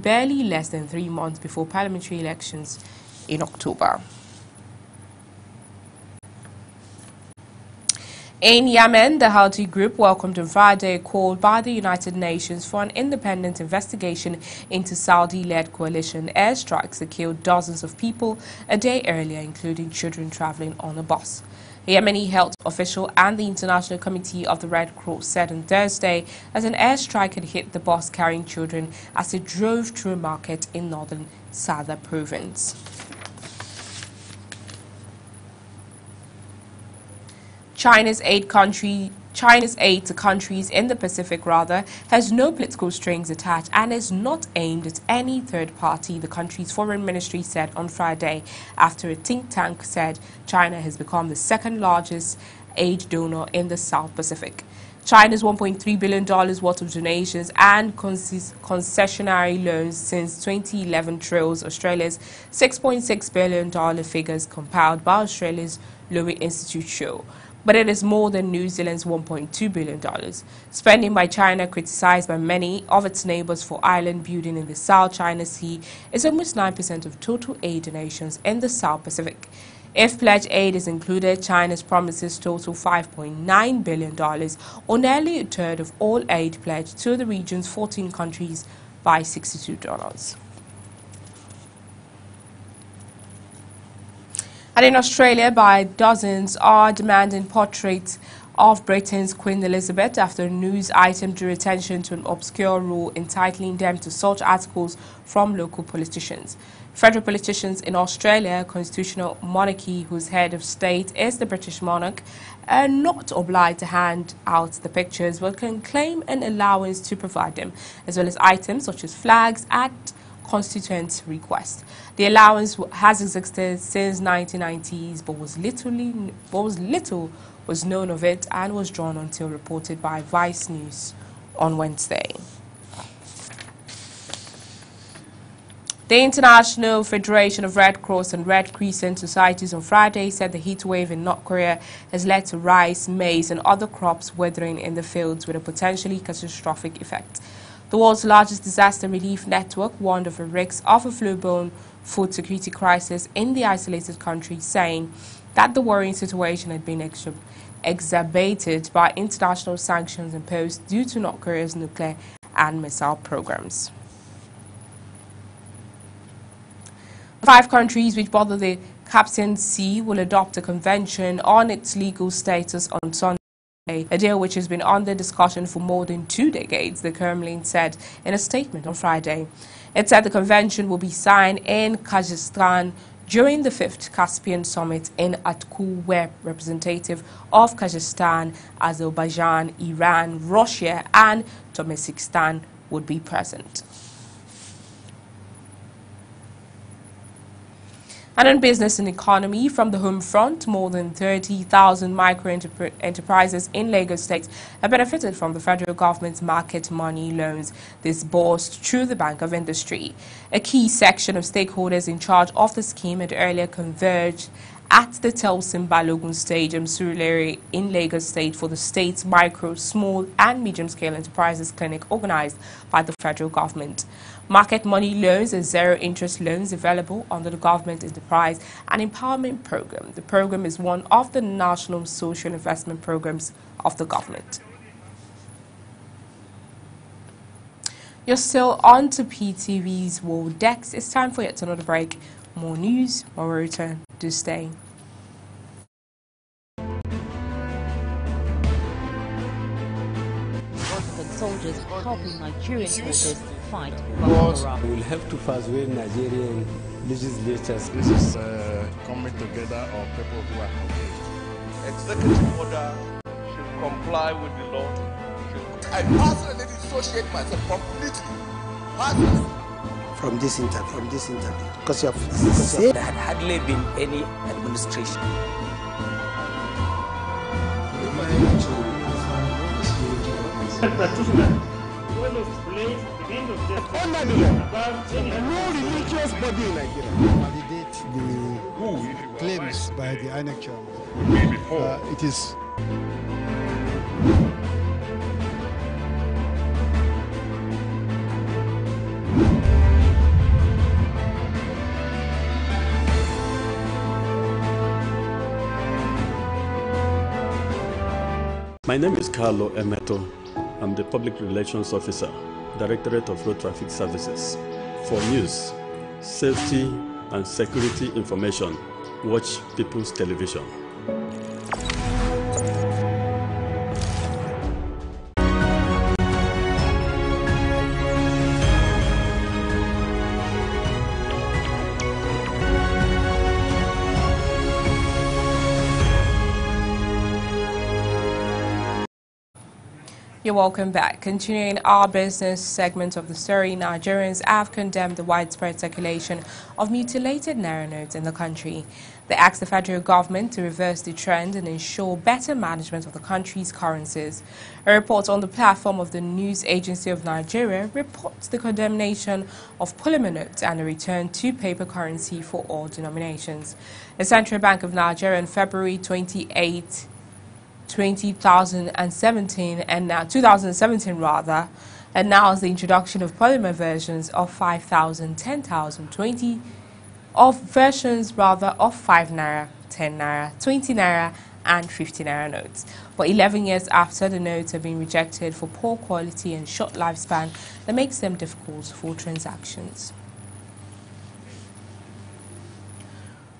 barely less than 3 months before parliamentary elections in October. In Yemen, the Houthi group welcomed on Friday a call by the United Nations for an independent investigation into Saudi-led coalition airstrikes that killed dozens of people a day earlier, including children traveling on a bus. A Yemeni health official and the International Committee of the Red Cross said on Thursday that an airstrike had hit the bus carrying children as it drove through a market in northern Sada province. China's aid to countries in the Pacific has no political strings attached and is not aimed at any third party, the country's foreign ministry said on Friday, after a think tank said China has become the second largest aid donor in the South Pacific. China's $1.3 billion worth of donations and concessionary loans since 2011 trails Australia's $6.6 billion figures compiled by Australia's Lowy Institute show. But it is more than New Zealand's $1.2 billion. Spending by China, criticized by many of its neighbors for island building in the South China Sea, is almost 9% of total aid donations in the South Pacific. If pledged aid is included, China's promises total $5.9 billion, or nearly a third of all aid pledged to the region's 14 countries by 62 donors. And in Australia, by dozens are demanding portraits of Britain's Queen Elizabeth after a news item drew attention to an obscure rule entitling them to such articles from local politicians. Federal politicians in Australia, constitutional monarchy whose head of state is the British monarch, are not obliged to hand out the pictures but can claim an allowance to provide them, as well as items such as flags at constituent request. The allowance has existed since 1990s, but little was known of it and was drawn until reported by Vice News on Wednesday. The International Federation of Red Cross and Red Crescent Societies on Friday said the heat wave in North Korea has led to rice, maize and other crops withering in the fields with a potentially catastrophic effect. The world's largest disaster relief network warned of a risk of a full-blown food security crisis in the isolated country, saying that the worrying situation had been exacerbated by international sanctions imposed due to North Korea's nuclear and missile programs. 5 countries which border the Caspian Sea will adopt a convention on its legal status on Sunday, a deal which has been under discussion for more than 2 decades, the Kremlin said in a statement on Friday. It said the convention will be signed in Kazakhstan during the 5th Caspian Summit in Atku, where representatives of Kazakhstan, Azerbaijan, Iran, Russia and Turkmenistan would be present. And in business and economy, from the home front, more than 30,000 micro-enterprises in Lagos State have benefited from the federal government's market money loans disbursed through the Bank of Industry. A key section of stakeholders in charge of the scheme had earlier converged at the Telsim Balogun Stadium, Surulere in Lagos State for the state's micro, small and medium-scale enterprises clinic organized by the federal government. Market money loans are zero-interest loans available under the Government Enterprise and Empowerment Program. The program is one of the national social investment programs of the government. You're still on to PTV's World Desk. It's time for yet another break. More news, more return. Do stay. Soldiers helping Nigerian soldiers fight Boko Haram. We will have to persuade Nigerian legislatures. This is coming together of people who are engaged. Executive order should comply with the law. I personally dissociate myself completely. Personally. From this interview, because you have said there had hardly been any administration. No religious body in Nigeria validate the claims by the INEC chairman. It is My name is Carlo Emeto. I'm the Public Relations Officer, Directorate of Road Traffic Services. For news, safety, and security information, watch People's Television. You're welcome back. Continuing our business segment of the story, Nigerians have condemned the widespread circulation of mutilated naira notes in the country. They asked the federal government to reverse the trend and ensure better management of the country's currencies. A report on the platform of the News Agency of Nigeria reports the condemnation of polymer notes and a return to paper currency for all denominations. The Central Bank of Nigeria on February 28, 2017 and now 2017 rather, announced the introduction of polymer versions of 5,000, 10,000, 20 of versions rather of 5 naira, 10 naira, 20 naira and 50 naira notes. But 11 years after, the notes have been rejected for poor quality and short lifespan that makes them difficult for transactions.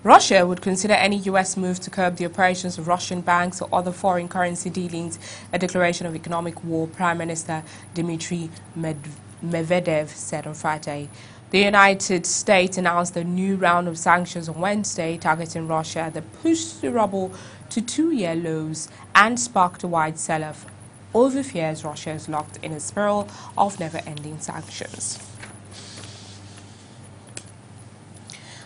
Russia would consider any U.S. move to curb the operations of Russian banks or other foreign currency dealings a declaration of economic war, Prime Minister Dmitry Medvedev said on Friday. The United States announced a new round of sanctions on Wednesday targeting Russia that pushed the ruble to 2-year lows and sparked a wide sell-off over fears Russia is locked in a spiral of never-ending sanctions.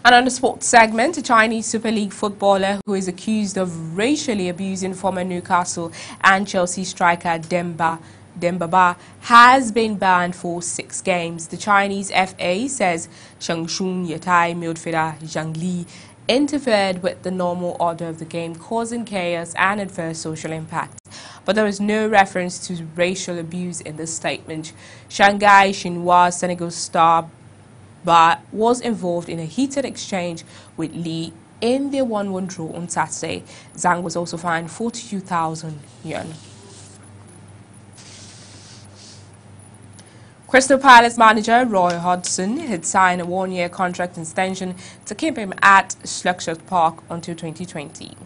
And on the sports segment, a Chinese Super League footballer who is accused of racially abusing former Newcastle and Chelsea striker Demba Ba has been banned for 6 games. The Chinese FA says Changchun Yatai midfielder Zhang Li interfered with the normal order of the game, causing chaos and adverse social impact. But there is no reference to racial abuse in the statement. Shanghai Shenhua Senegal star Ba was involved in a heated exchange with Li in their 1-1 draw on Saturday. Zhang was also fined 42,000 yuan. Crystal Palace manager Roy Hodgson had signed a 1-year contract extension to keep him at Selkirk Park until 2020.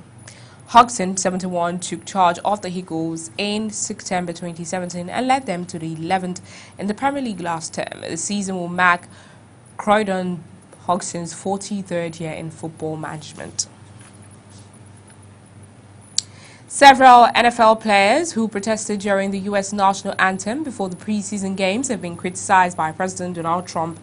Hodgson, 71, took charge of the Eagles in September 2017 and led them to the 11th in the Premier League last term. The season will mark Croydon Hodgson's 43rd year in football management. Several NFL players who protested during the U.S. national anthem before the preseason games have been criticized by President Donald Trump.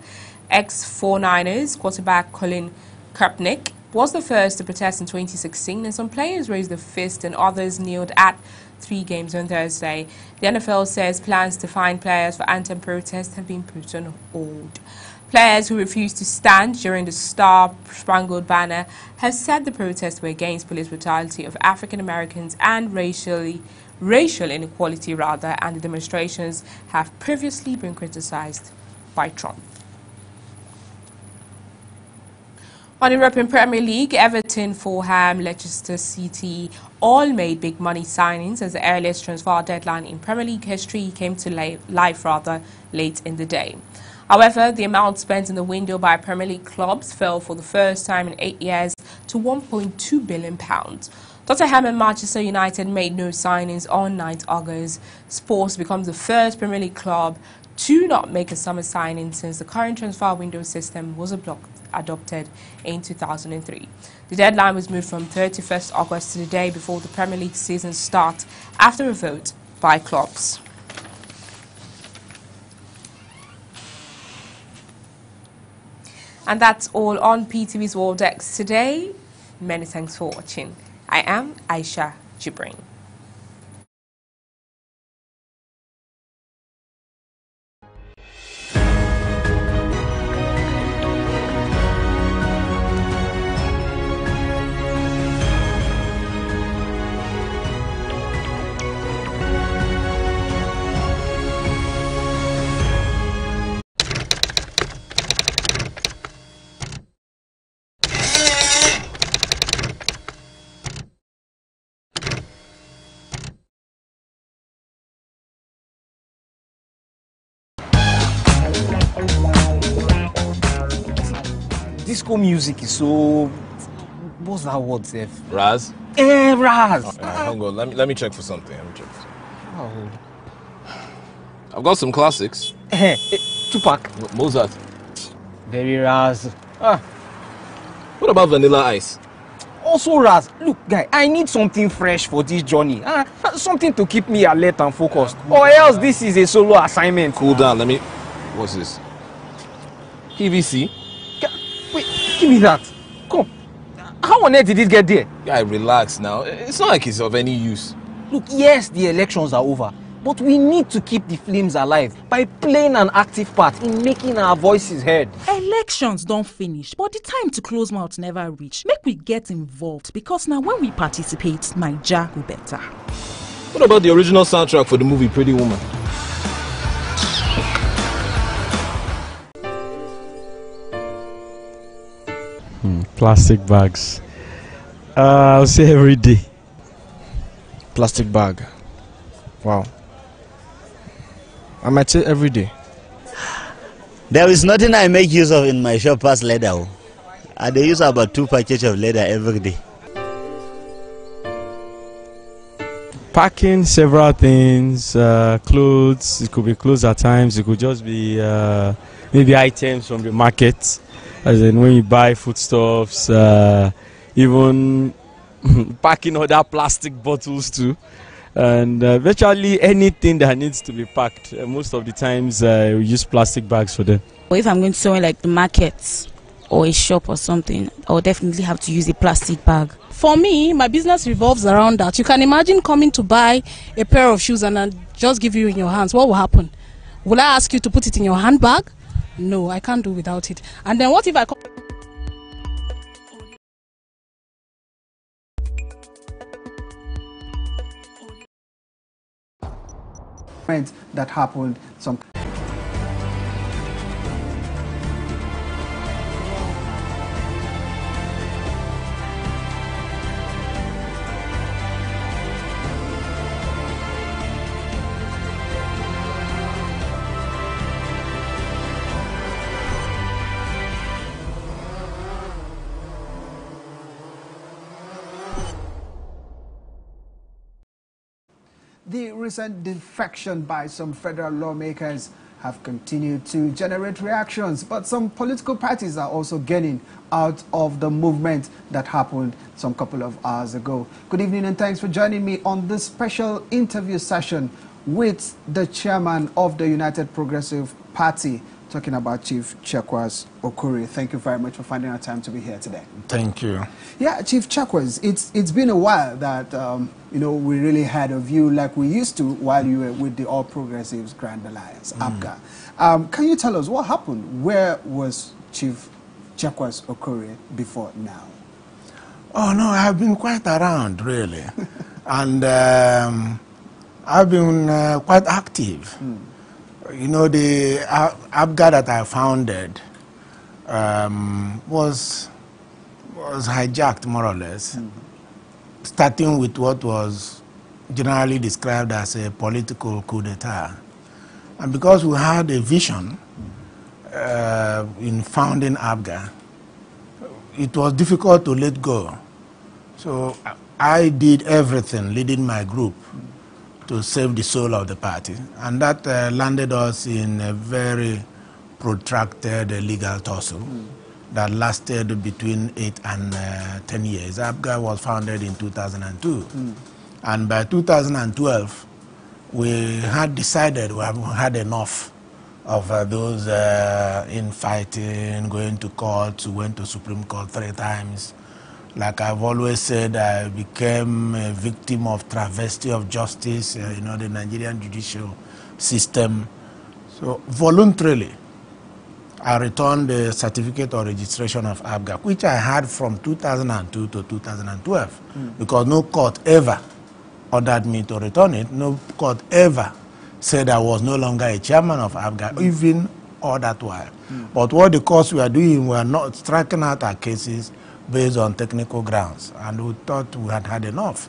Ex-49ers quarterback Colin Kaepernick was the first to protest in 2016, and some players raised their fist and others kneeled at 3 games on Thursday. The NFL says plans to fine players for anthem protests have been put on hold. Players who refused to stand during the Star-Spangled Banner have said the protests were against police brutality of African Americans and racial inequality and the demonstrations have previously been criticized by Trump. On the European Premier League, Everton, Fulham, Leicester City all made big money signings as the earliest transfer deadline in Premier League history came to life late in the day. However, the amount spent in the window by Premier League clubs fell for the first time in 8 years to £1.2 billion. Tottenham and Manchester United made no signings on 9th August. Spurs becomes the first Premier League club to not make a summer signing since the current transfer window system was adopted in 2003. The deadline was moved from 31st August to the day before the Premier League season starts after a vote by clubs. And that's all on PTV's World X today. Many thanks for watching. I am Aisha Jibrin. Disco music is so... What's that word, Seth? Raz? Raz! Hang on, let me check for something. Oh. I've got some classics. Tupac. Mozart. Very Raz. What about Vanilla Ice? Also Raz. Look, guy, I need something fresh for this journey. Something to keep me alert and focused. Or else this is a solo assignment. Cool down, let me... What's this? PVC? Wait, give me that. Come. How on earth did it get there? Guy, relax now. It's not like it's of any use. Look, yes, the elections are over. But we need to keep the flames alive by playing an active part in making our voices heard. Elections don't finish, but the time to close mouth never reach. Make we get involved, because now when we participate, Naija will better. What about the original soundtrack for the movie Pretty Woman? Plastic bags. I'll say every day. Plastic bag. Wow. I might say every day. There is nothing I make use of in my shop as leather. I use about 2 packages of leather every day. Packing several things, clothes. It could be clothes at times. It could just be maybe items from the market. As in when you buy foodstuffs, even packing other plastic bottles too. And virtually anything that needs to be packed, most of the times we use plastic bags for them. Or if I'm going to somewhere like the market or a shop or something, I'll definitely have to use a plastic bag. For me, my business revolves around that. You can imagine coming to buy a pair of shoes and I'll just give you in your hands. What will happen? Will I ask you to put it in your handbag? No, I can't do without it. And then what if I... that happened some... The recent defection by some federal lawmakers have continued to generate reactions, but some political parties are also gaining out of the movement that happened some couple of hours ago. Good evening and thanks for joining me on this special interview session with the chairman of the United Progressive Party, talking about Chief Chekwas Okorie. Thank you very much for finding our time to be here today. Thank you. Yeah, Chief Chekwas, it's been a while that we really had of you like we used to while you were with the All Progressives Grand Alliance, APGA. Can you tell us what happened? Where was Chief Chekwas Okorie before now? Oh no, I've been quite around really, and I've been quite active. You know, the APGA that I founded was hijacked more or less, starting with what was generally described as a political coup d'etat. And because we had a vision in founding APGA, it was difficult to let go. So I did everything, leading my group, to save the soul of the party. And that landed us in a very protracted legal tussle that lasted between 8 and 10 years. APGA was founded in 2002. And by 2012, we had decided we had enough of those infighting, going to court. We went to Supreme Court 3 times. Like I've always said, I became a victim of travesty of justice, the Nigerian judicial system. So voluntarily, I returned the certificate of registration of APGA, which I had from 2002 to 2012, because no court ever ordered me to return it. No court ever said I was no longer a chairman of APGA, even all that while. But what the courts were doing were not striking out our cases based on technical grounds, and we thought we had had enough.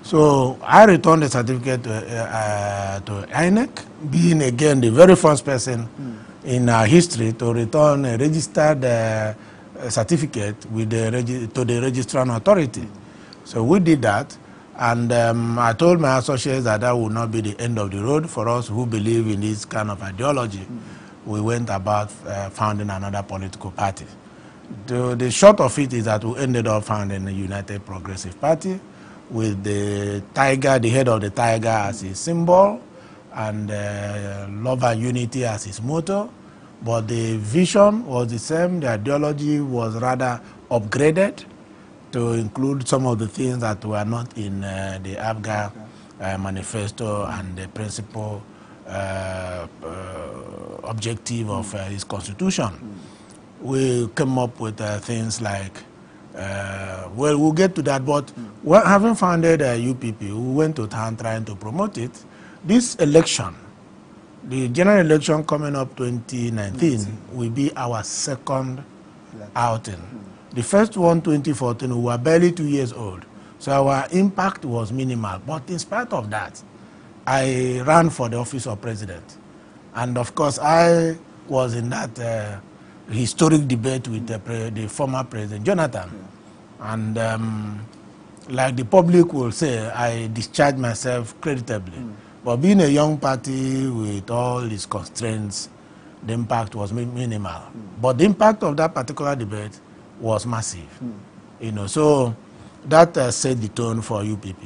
So I returned the certificate to INEC, being again the very first person in our history to return a registered certificate with to the registrar's authority. So we did that, and I told my associates that that would not be the end of the road for us who believe in this kind of ideology. We went about founding another political party. The short of it is that we ended up founding the United Progressive Party with the tiger, the head of the tiger as his symbol, and love and unity as his motto. But the vision was the same, the ideology was rather upgraded to include some of the things that were not in the APGA manifesto and the principal objective of his constitution. We came up with things like, well, we'll get to that, but having founded UPP, we went to town trying to promote it. This election, the general election coming up 2019, will be our second outing. The first one, 2014, we were barely 2 years old, so our impact was minimal. But in spite of that, I ran for the office of president. And of course, I was in that historic debate with the former President Jonathan. And like the public will say, I discharged myself creditably. But being a young party with all its constraints, the impact was minimal. But the impact of that particular debate was massive. You know, so that set the tone for UPP.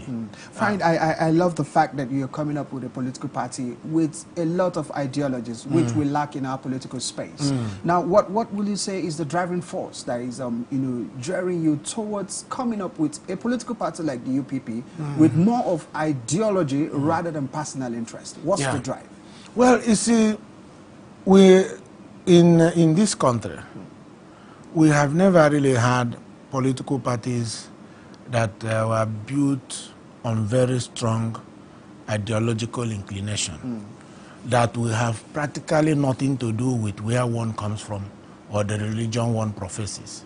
Fine, I love the fact that you're coming up with a political party with a lot of ideologies, which we lack in our political space. Now, what will you say is the driving force that is, you know, driving you towards coming up with a political party like the UPP with more of ideology rather than personal interest? What's the drive? Well, you see, we in this country, we have never really had political parties that were built on very strong ideological inclination, that will have practically nothing to do with where one comes from or the religion one professes.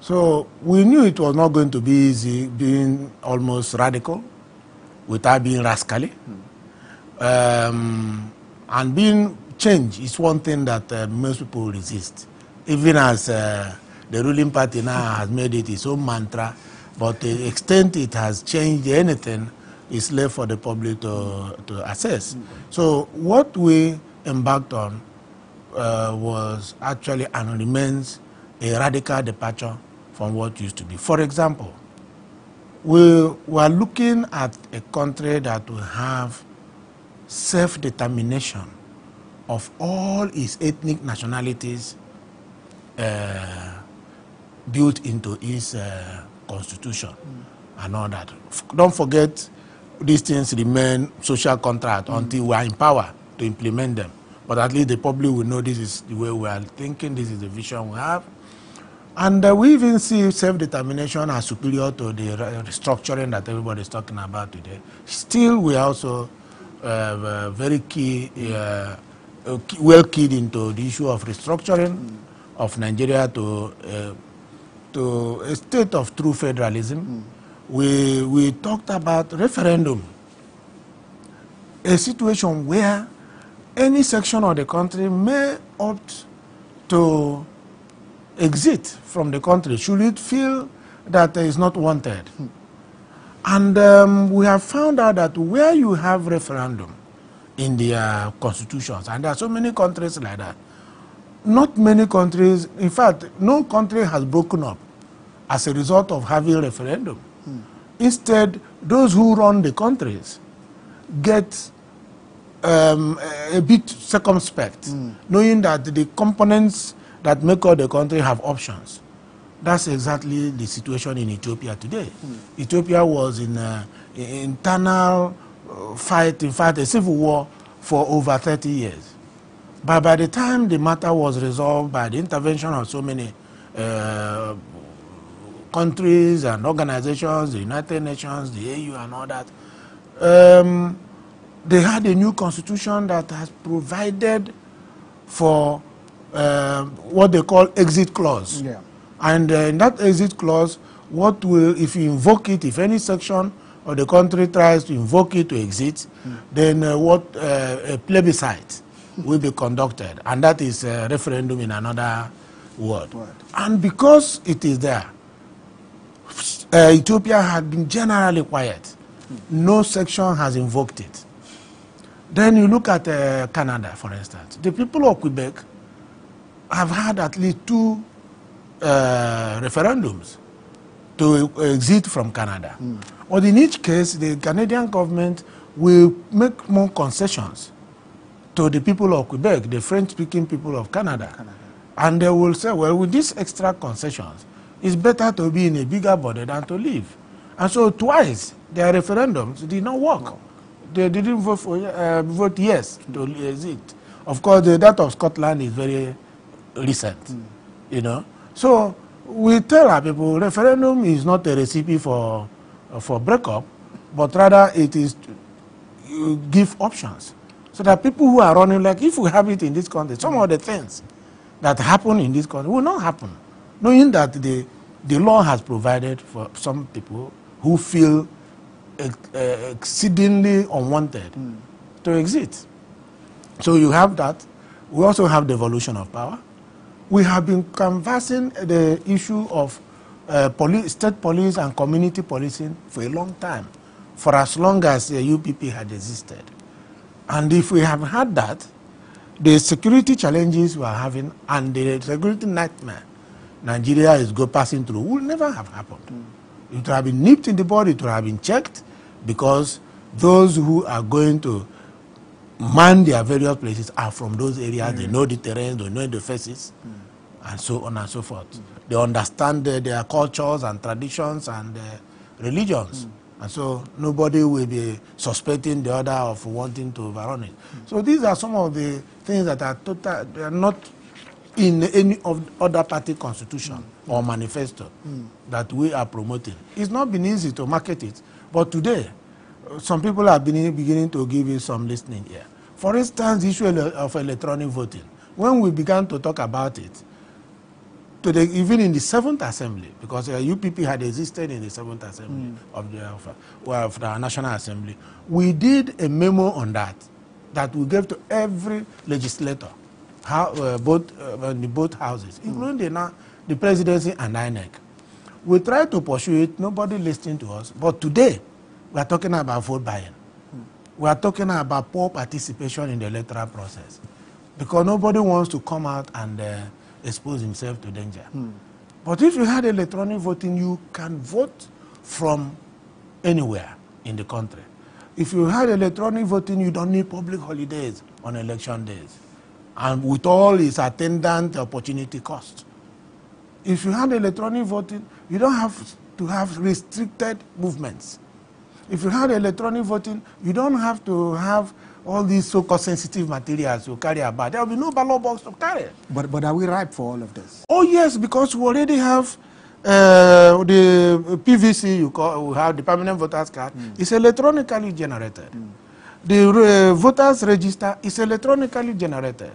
So we knew it was not going to be easy being almost radical without being rascally. And being change is one thing that most people resist, even as the ruling party now has made it its own mantra. But the extent it has changed anything is left for the public to assess. So what we embarked on was actually and remains a radical departure from what used to be. For example, we were looking at a country that will have self-determination of all its ethnic nationalities built into its constitution and all that. Don't forget, these things remain social contract until we are in power to implement them. But at least the public will know this is the way we are thinking, this is the vision we have. And we even see self-determination as superior to the restructuring that everybody is talking about today. Still, we are also very key, well keyed into the issue of restructuring of Nigeria to a state of true federalism. We talked about referendum, a situation where any section of the country may opt to exit from the country should it feel that it is not wanted. And we have found out that where you have referendum in their constitutions, and there are so many countries like that, not many countries, in fact, no country has broken up as a result of having a referendum. Instead, those who run the countries get a bit circumspect, knowing that the components that make up the country have options. That's exactly the situation in Ethiopia today. Ethiopia was in an internal fight, in fact, a civil war for over 30 years. But by the time the matter was resolved by the intervention of so many countries and organizations, the United Nations, the AU and all that, they had a new constitution that has provided for what they call exit clause. And in that exit clause, what will, if you invoke it, if any section of the country tries to invoke it to exit, then a plebiscite will be conducted, and that is a referendum in another word. And because it is there, Ethiopia had been generally quiet. No section has invoked it. Then you look at Canada, for instance. The people of Quebec have had at least 2 referendums to exit from Canada. But in each case, the Canadian government will make more concessions to the people of Quebec, the French-speaking people of Canada. And they will say, well, with these extra concessions, it's better to be in a bigger body than to leave. And so twice, their referendums did not work. They didn't vote yes to exit. Of course, that of Scotland is very recent, you know. So we tell our people, referendum is not a recipe for breakup, but rather it is to give options. So that people who are running, like if we have it in this country, some of the things that happen in this country will not happen, knowing that the law has provided for some people who feel exceedingly unwanted to exit. So you have that. We also have devolution of power. We have been canvassing the issue of state police and community policing for a long time, for as long as the UPP had existed. And if we have had that, the security challenges we are having and the security nightmare Nigeria is passing through will never have happened. It would have been nipped in the bud, it would have been checked, because those who are going to man their various places are from those areas. They know the terrain, they know the faces, and so on and so forth. They understand their cultures and traditions and religions. And so nobody will be suspecting the other of wanting to overrun it. So these are some of the things that are they are not in any of other party constitution or manifesto that we are promoting. It's not been easy to market it, but today, some people have been beginning to give it some listening here. For instance, the issue of electronic voting. When we began to talk about it, even in the 7th Assembly, because UPP had existed in the 7th Assembly of the National Assembly, we did a memo on that we gave to every legislator, both houses, including the presidency and INEC. We tried to pursue it, nobody listened to us, but today we are talking about vote buying. We are talking about poor participation in the electoral process, because nobody wants to come out and expose himself to danger. But if you had electronic voting, you can vote from anywhere in the country. If you had electronic voting, you don't need public holidays on election days, and with all its attendant opportunity cost. If you had electronic voting, you don't have to have restricted movements. If you had electronic voting, you don't have to have all these so-called sensitive materials you carry about. There will be no ballot box to carry. But are we ripe for all of this? Oh yes, because we already have the PVC, we have the permanent voters card, is electronically generated. The voters register is electronically generated.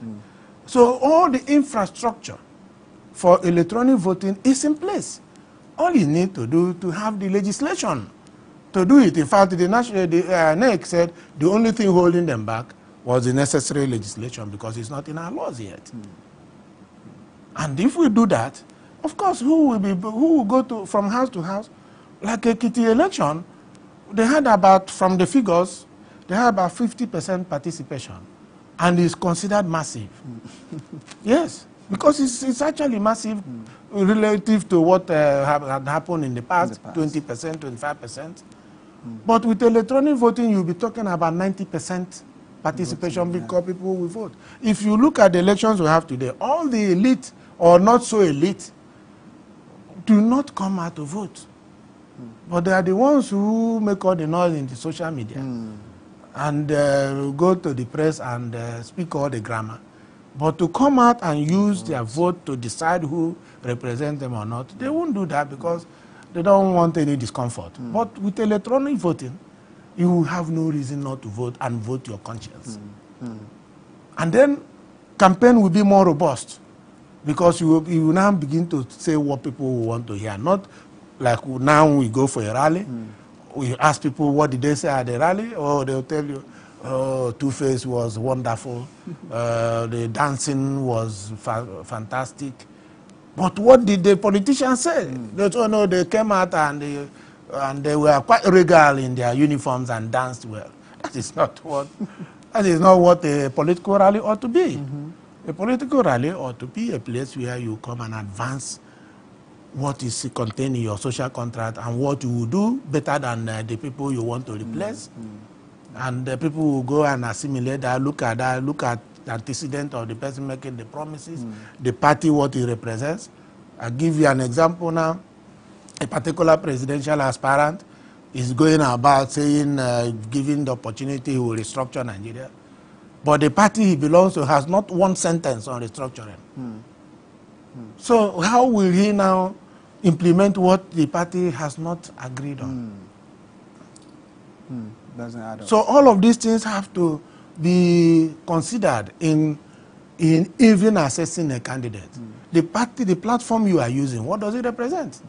So all the infrastructure for electronic voting is in place. All you need to do to have the legislation to do it. In fact, the NEC said the only thing holding them back was the necessary legislation, because it's not in our laws yet. And if we do that, of course, who will go from house to house? Like a Ekiti election, they had about, from the figures, they had about 50% participation, and it's considered massive. Yes, because it's actually massive relative to what had happened in the past, 20%, 25%. But with electronic voting, you'll be talking about 90% participation, because people will vote. If you look at the elections we have today, all the elite or not so elite do not come out to vote. But they are the ones who make all the noise in the social media and go to the press and speak all the grammar. But to come out and use their vote to decide who represents them or not, they won't do that, because they don't want any discomfort. But with electronic voting, you will have no reason not to vote and vote your conscience. And then campaign will be more robust, because you will now begin to say what people want to hear. Not like now we go for a rally, we ask people what did they say at the rally, or they'll tell you, Oh, Two-Face was wonderful. The dancing was fantastic. But what did the politicians say? They came out and they were quite regal in their uniforms and danced well. That is not what a political rally ought to be. A political rally ought to be a place where you come and advance what is contained in your social contract and what you will do better than the people you want to replace. And the people will go and assimilate that, look at the antecedent of the person making the promises, the party, what it represents. I'll give you an example now. A particular presidential aspirant is going about saying, giving the opportunity, he will restructure Nigeria. But the party he belongs to has not one sentence on restructuring. So how will he now implement what the party has not agreed on? Doesn't add up. So all of these things have to be considered in even assessing a candidate. The party, the platform you are using, what does it represent?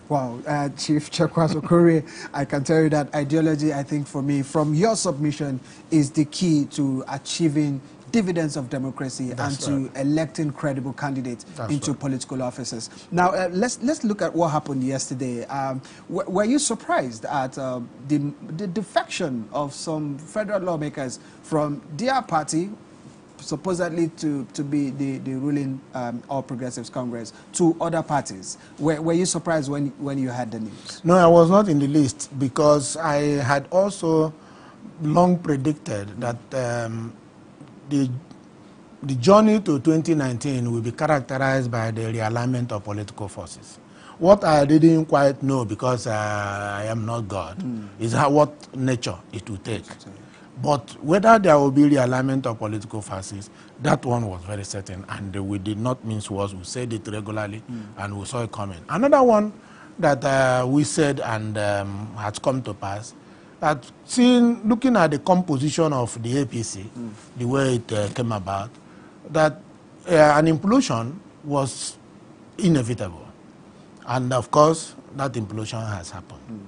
Wow, Chief Chekwas Okorie, I can tell you that ideology, I think for me, from your submission, is the key to achieving dividends of democracy and to electing credible candidates into political offices. Now, let's look at what happened yesterday. Were you surprised at the defection of some federal lawmakers from their party, supposedly to be the ruling All Progressives Congress, to other parties? Were you surprised when you had the news? No, I was not in the list, because I had also long predicted that the journey to 2019 will be characterized by the realignment of political forces. What I didn't quite know, because I am not God, is what nature it will take. But whether there will be realignment of political forces, that one was very certain, and we did not mince words. We said it regularly, and we saw it coming. Another one that we said and has come to pass, that looking at the composition of the APC, the way it came about, that an implosion was inevitable. And of course, that implosion has happened.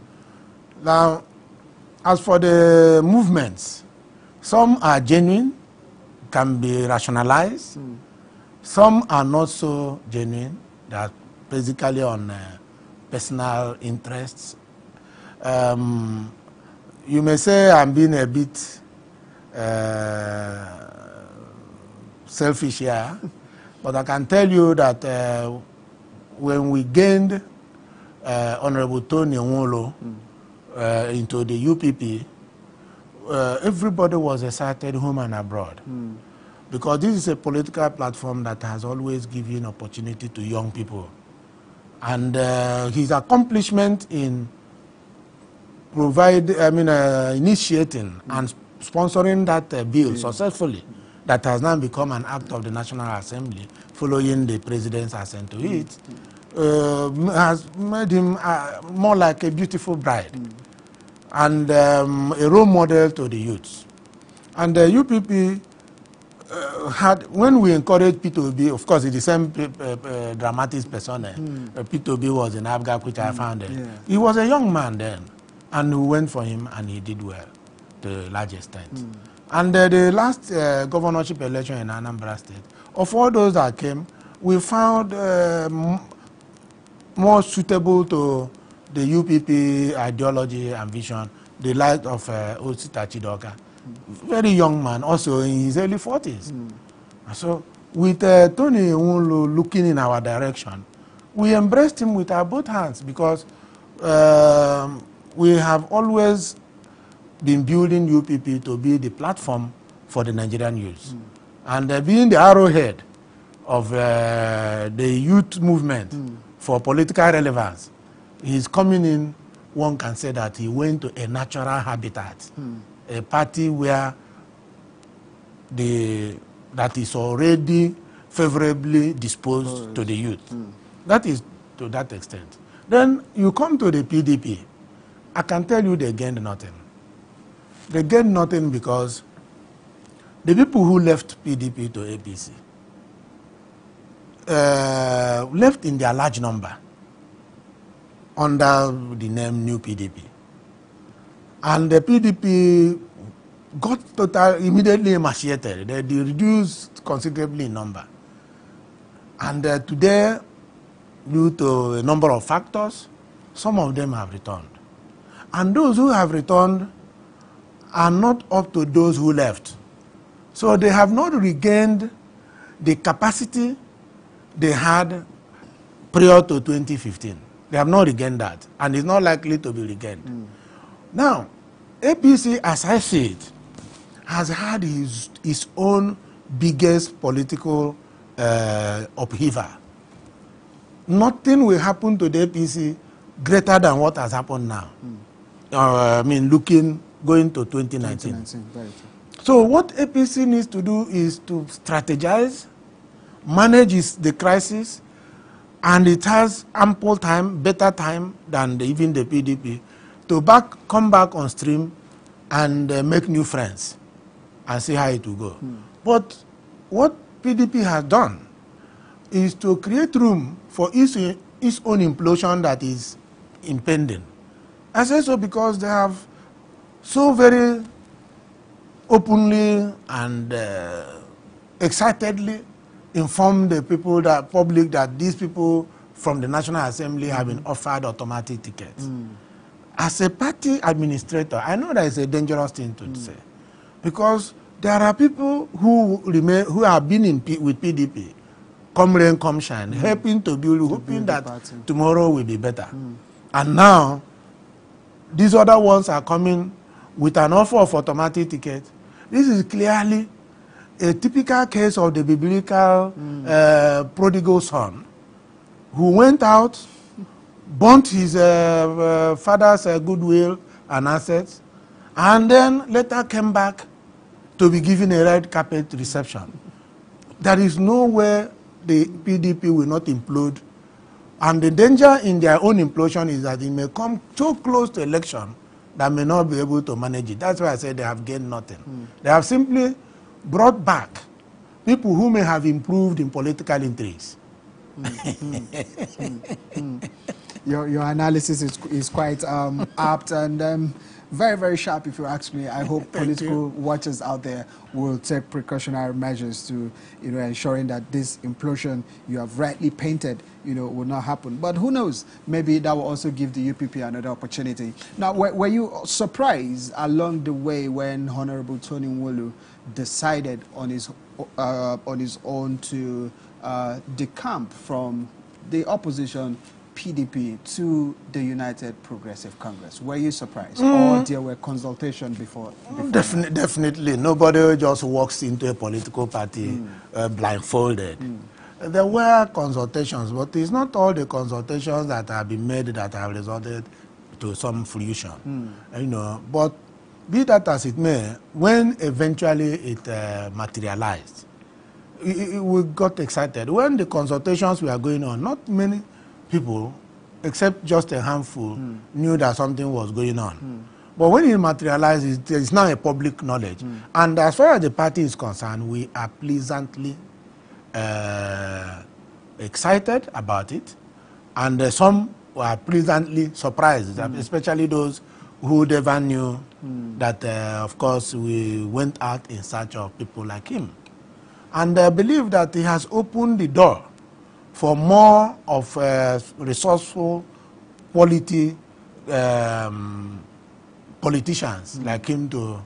Now, as for the movements, some are genuine, can be rationalized. Some are not so genuine, they are basically on personal interests. You may say I'm being a bit selfish here, but I can tell you that when we gained Honorable Tony Nwolo into the UPP, everybody was excited home and abroad, because this is a political platform that has always given opportunity to young people. And his accomplishment in initiating and sponsoring that bill successfully, that has now become an act of the National Assembly following the president's assent to it, has made him more like a beautiful bride and a role model to the youths. And the UPP had, when we encouraged P2B, of course, it's the same dramatis persona. P2B was in Abga, which I founded. He was a young man then, and we went for him, and he did well to a large extent. And the last governorship election in Anambra State, of all those that came, we found more suitable to the UPP ideology and vision, the light of Osita Chidoka. Very young man, also in his early 40s. So with Tony Nwolo looking in our direction, we embraced him with our both hands, because we have always been building UPP to be the platform for the Nigerian youth. And being the arrowhead of the youth movement for political relevance, he's coming in, one can say that he went to a natural habitat, a party where that is already favorably disposed to the youth. That is to that extent. Then you come to the PDP. I can tell you they gained nothing. They gained nothing because the people who left PDP to APC left in their large number under the name New PDP. And the PDP got immediately emaciated. They reduced considerably in number. And today, due to a number of factors, some of them have returned. And those who have returned are not up to those who left. So they have not regained the capacity they had prior to 2015. They have not regained that, and it's not likely to be regained. Now, APC, as I see it, has had his own biggest political upheaval. Nothing will happen to the APC greater than what has happened now. I mean, going to 2019. So what APC needs to do is to strategize, manage the crisis, and it has ample time, better time than even the PDP, to come back on stream and make new friends and see how it will go. But what PDP has done is to create room for its own implosion that is impending. I say so because they have so very openly and excitedly informed the people, that public, that these people from the National Assembly have been offered automatic tickets. As a party administrator, I know that it's a dangerous thing to say, because there are people who have been with PDP, come rain, come shine, helping to build, hoping that tomorrow will be better. And now, these other ones are coming with an offer of automatic ticket. This is clearly a typical case of the biblical prodigal son who went out, burnt his father's goodwill and assets, and then later came back to be given a red carpet reception. There is no way the PDP will not implode. And the danger in their own implosion is that it may come so close to election that may not be able to manage it. That's why I said they have gained nothing. They have simply brought back people who may have improved in political intrigues. Your analysis is quite apt and very, very sharp, if you ask me. I hope political watchers out there will take precautionary measures to, ensuring that this implosion you have rightly painted, will not happen. But who knows? Maybe that will also give the UPP another opportunity. Now, were you surprised along the way when Honorable Tony Nwulu decided on his own to decamp from the opposition PDP to the United Progressive Congress? Were you surprised? Or there were consultations before Definitely. Nobody just walks into a political party blindfolded. There were consultations, but it's not all the consultations that have been made that have resulted to some fruition. But be that as it may, when eventually it materialized, we got excited. When the consultations were going on, not many people, except just a handful, knew that something was going on. But when it materializes, it's now a public knowledge. And as far as the party is concerned, we are pleasantly excited about it. And some were pleasantly surprised, especially those who never knew that, of course, we went out in search of people like him. And I believe that he has opened the door for more of resourceful, quality politicians like him to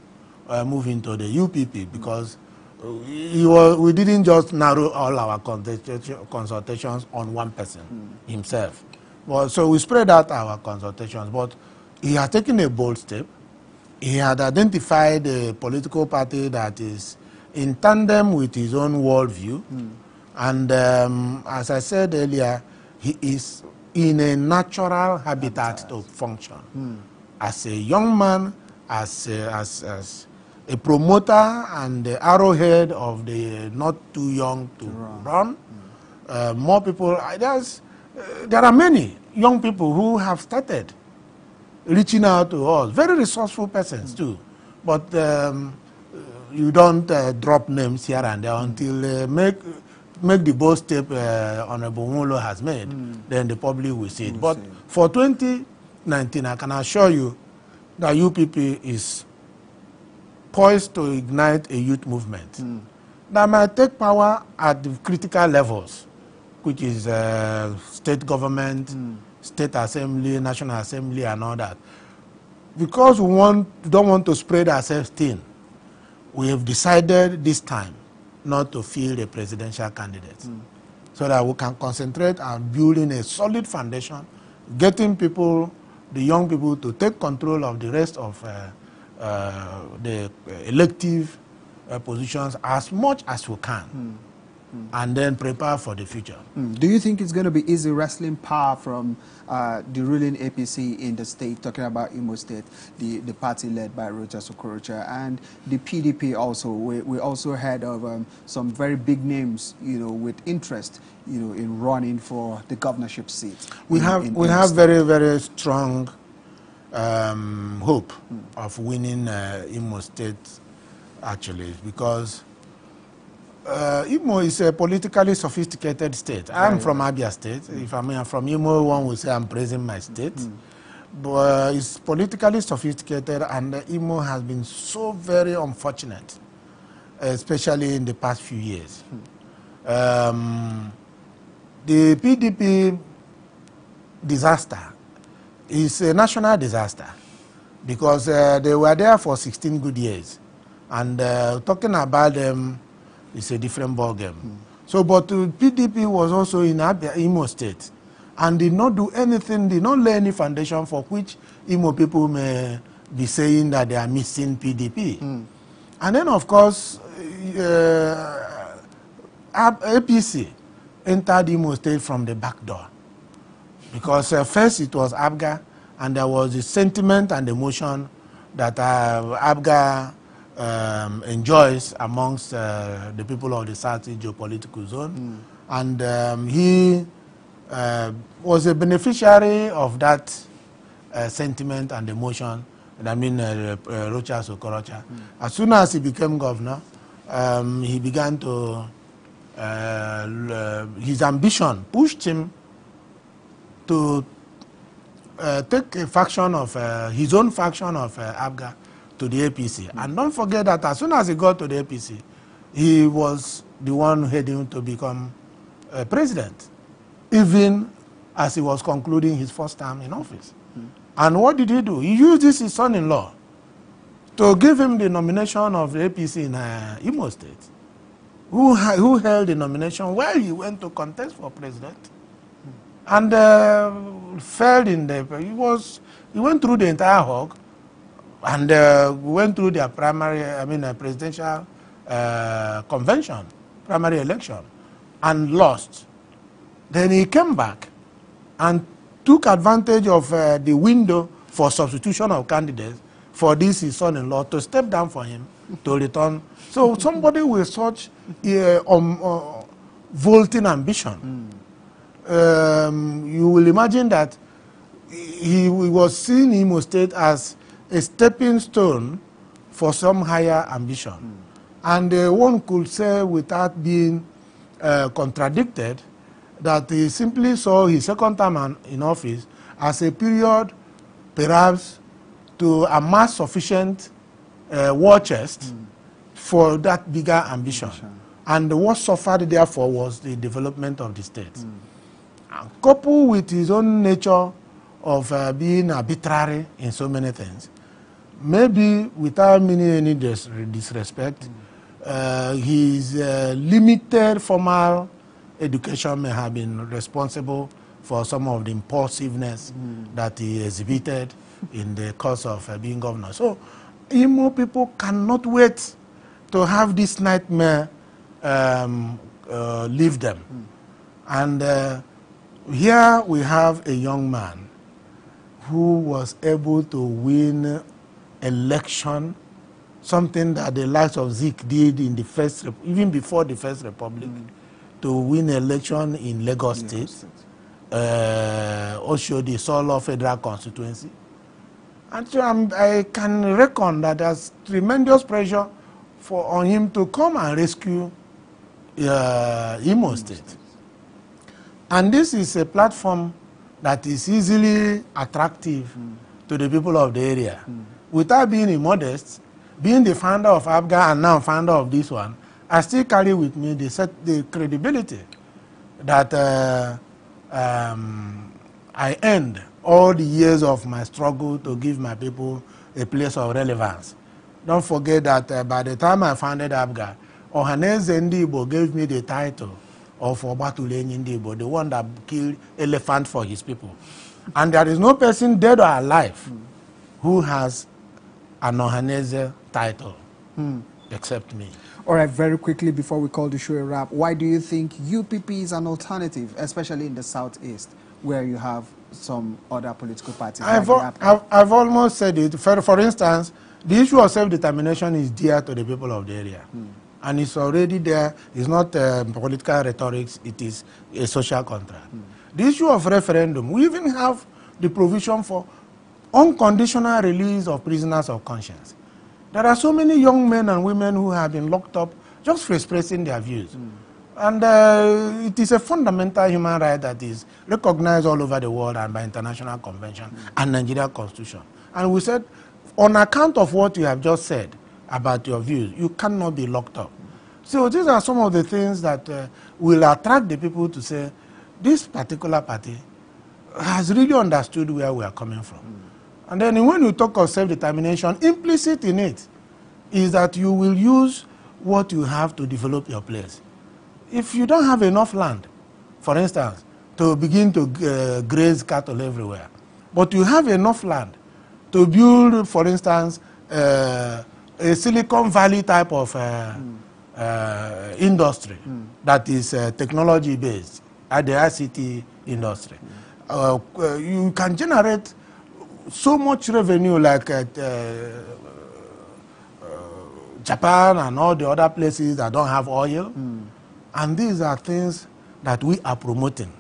move into the UPP, because we didn't just narrow all our consultations on one person, himself. Well, so we spread out our consultations, but he has taken a bold step. He had identified a political party that is in tandem with his own worldview. And as I said earlier, he is in a natural habitat to function. As a young man, as a promoter and the arrowhead of the not too young to run. More people, there are many young people who have started reaching out to us, very resourceful persons too. But you don't drop names here and there until make the bold step Honorable Nwulu has made, then the public will see it. But for 2019, I can assure you, that UPP is poised to ignite a youth movement that might take power at the critical levels, which is state government, state assembly, national assembly, and all that. Because we don't want to spread ourselves thin, we have decided this time not to field a presidential candidate, so that we can concentrate on building a solid foundation, getting people, the young people, to take control of the rest of the elective positions as much as we can, and then prepare for the future. Do you think it's going to be easy wrestling power from the ruling APC in the state, talking about Imo State, the party led by Rochas Okorocha, and the PDP also? We also heard of some very big names, with interest, in running for the governorship seat. We have very, very strong hope of winning Imo State, actually, because Imo is a politically sophisticated state. I'm from Abia State. If I'm from Imo, one would say I'm praising my state. But it's politically sophisticated, and Imo has been so very unfortunate, especially in the past few years. The PDP disaster is a national disaster, because they were there for 16 good years, and talking about them is a different ballgame. So, but PDP was also in Imo State and did not do anything, did not lay any foundation for which Imo people may be saying that they are missing PDP. And then, of course, APC entered Imo State from the back door, because first it was ABGA, and there was the sentiment and emotion that ABGA enjoys amongst the people of the Southeast geopolitical zone, and he was a beneficiary of that sentiment and emotion. I mean, Rochas Okorocha. As soon as he became governor, he began to his ambition pushed him to take a faction of his own faction of ABGA to the APC. And don't forget that as soon as he got to the APC, he was the one heading to become president, even as he was concluding his first term in office. And what did he do? He used his son-in-law to give him the nomination of the APC in Imo State, who held the nomination while he went to contest for president, and failed in the. He went through the entire hog, and went through their presidential convention, primary election, and lost. Then he came back and took advantage of the window for substitution of candidates for this his son-in-law to step down for him to return. So somebody with such vaulting ambition, you will imagine that he was seeing Imo State as a stepping stone for some higher ambition. And one could say, without being contradicted, that he simply saw his second term in office as a period, perhaps, to amass sufficient war chest for that bigger ambition. And what suffered, therefore, was the development of the state. Coupled with his own nature of being arbitrary in so many things, maybe without meaning any disrespect, his limited formal education may have been responsible for some of the impulsiveness that he exhibited in the course of being governor. So Imo people cannot wait to have this nightmare leave them. And here we have a young man who was able to win election, something that the likes of Zik did in the first, even before the First Republic, to win election in Lagos State, also the Solo Federal Constituency. And so I can reckon that there's tremendous pressure on him to come and rescue Imo State. And this is a platform that is easily attractive to the people of the area. Without being immodest, being the founder of APGA and now founder of this one, I still carry with me the credibility that I earned all the years of my struggle to give my people a place of relevance. Don't forget that by the time I founded APGA, Ohaneze Ndigbo gave me the title of Obatulenyi Ndigbo, the one that killed elephant for his people. And there is no person dead or alive who has an Ohaneze title except me. All right, very quickly before we call the show a wrap, why do you think UPP is an alternative, especially in the Southeast, where you have some other political parties? I've almost said it. For instance, the issue of self-determination is dear to the people of the area. And it's already there. It's not political rhetoric, it is a social contract. The issue of referendum, we even have the provision for unconditional release of prisoners of conscience. There are so many young men and women who have been locked up just for expressing their views. And it is a fundamental human right that is recognized all over the world and by international convention and Nigeria Constitution. And we said, on account of what you have just said about your views, you cannot be locked up. So these are some of the things that will attract the people to say, this particular party has really understood where we are coming from. And then when you talk of self-determination, implicit in it is that you will use what you have to develop your place. If you don't have enough land, for instance, to begin to graze cattle everywhere, but you have enough land to build, for instance, a Silicon Valley type of industry that is technology-based, at the ICT industry, you can generate so much revenue like Japan and all the other places that don't have oil. And these are things that we are promoting.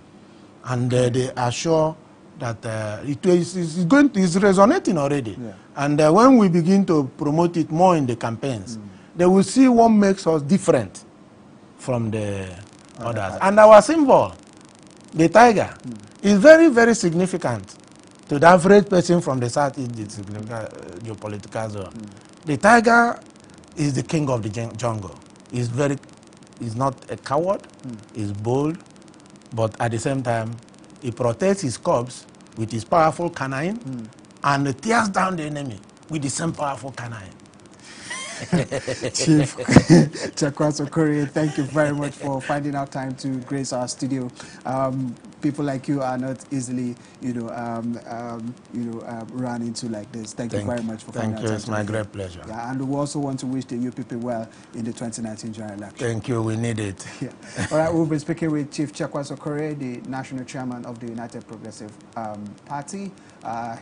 And they are sure that it's resonating already. And when we begin to promote it more in the campaigns, they will see what makes us different from the others. And our symbol, the tiger, is very, very significant to the average person from the Southeast geopolitical zone. The tiger is the king of the jungle. He's not a coward, he's bold, but at the same time, he protects his cubs with his powerful canine and tears down the enemy with the same powerful canine. Chief Chekwas Okorie, thank you very much for finding out time to grace our studio. People like you are not easily, run into like this. Thank you very much for finding out time. Thank you. It's my great pleasure. Yeah, and we also want to wish the UPP well in the 2019 general election. Thank you. We need it. Yeah. All right, we'll be speaking with Chief Chekwas Okorie, the national chairman of the United Progressive Party.